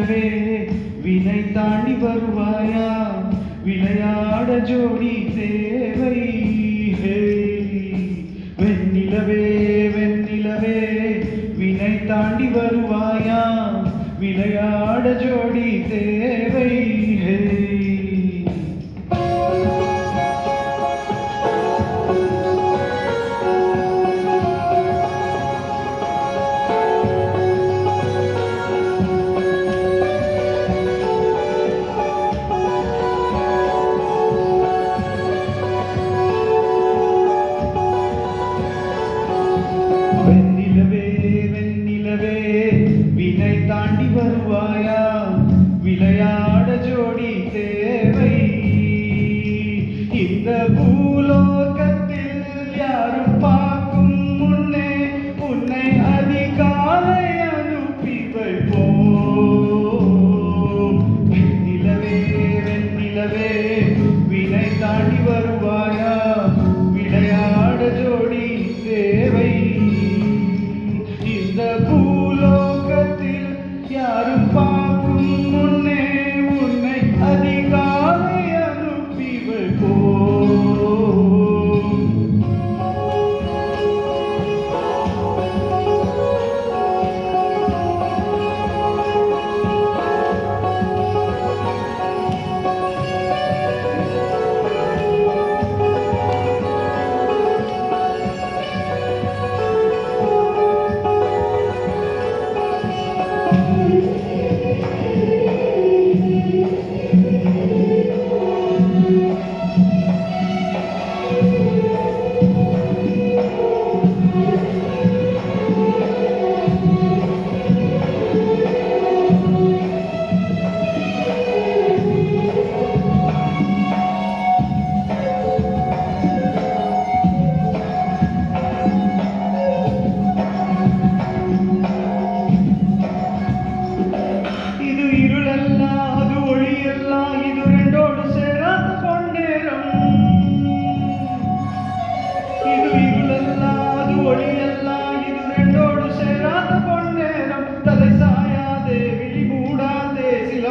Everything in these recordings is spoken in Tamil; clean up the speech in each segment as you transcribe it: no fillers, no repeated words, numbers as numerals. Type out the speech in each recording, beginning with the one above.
வெண்ணிலவே வினை தாண்டி வருவாயா விளையாட ஜோடி தேவை. வெண்ணிலவே வெண்ணிலவே வினை தாண்டி வருவாயா விளையாட ஜோடி தேவை. வெண்ணிலவே வெண்ணிலவே வினை தாண்டி வருவாயா விளையாட ஜோடி தேவை. இந்த பூலோகத்தில் யாரும் பார்க்கும் முன்னே உன்னை அதிகாலை அனுப்பி வைப்போம். வெண்ணிலவே வெண்ணிலவே வினை தாண்டி வருவாயா விளையாட ஜோடி தேவை. இந்த பூலோகத்தில் யாரும் பார்க்கும் முன்னே உன்னை அதிகாலை அனுப்பி வைப்போம்.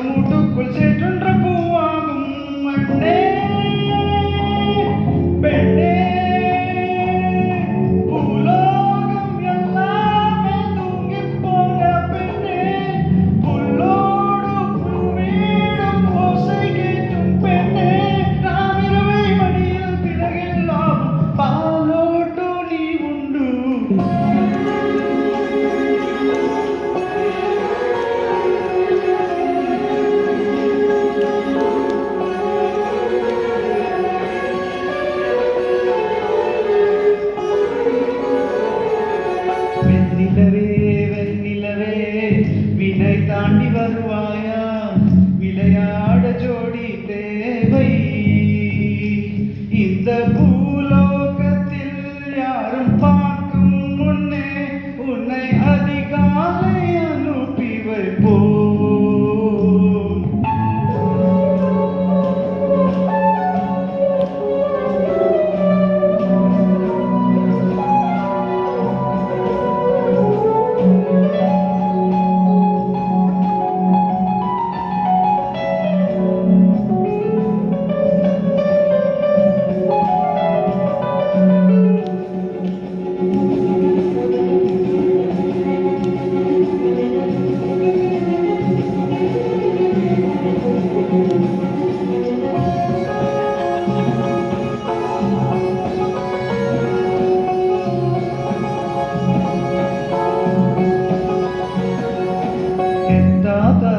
மூட்டுக்குள் சேற்றொன்ற பூவாகும் மண்ணே பெண்ணே பூலோகம் எல்லாமே தூங்கி போன பெண்ணே புல்லோடு புல்வீடும் ஓசை கேட்டும் பெண்ணே ராவிரவை மடியில் பிறகெல்லாம் பாலோட்டு நீ உண்டு. வெண்ணிலவே வெண்ணிலவே வினை தாண்டி வருவாயா விளையாட ஜோடி தேவை. இந்த பூலோகத்தில் யாரும் பார்க்கும் முன்னே உன்னை அதிகாலை அனுப்பி வைப்போம். தாத்தா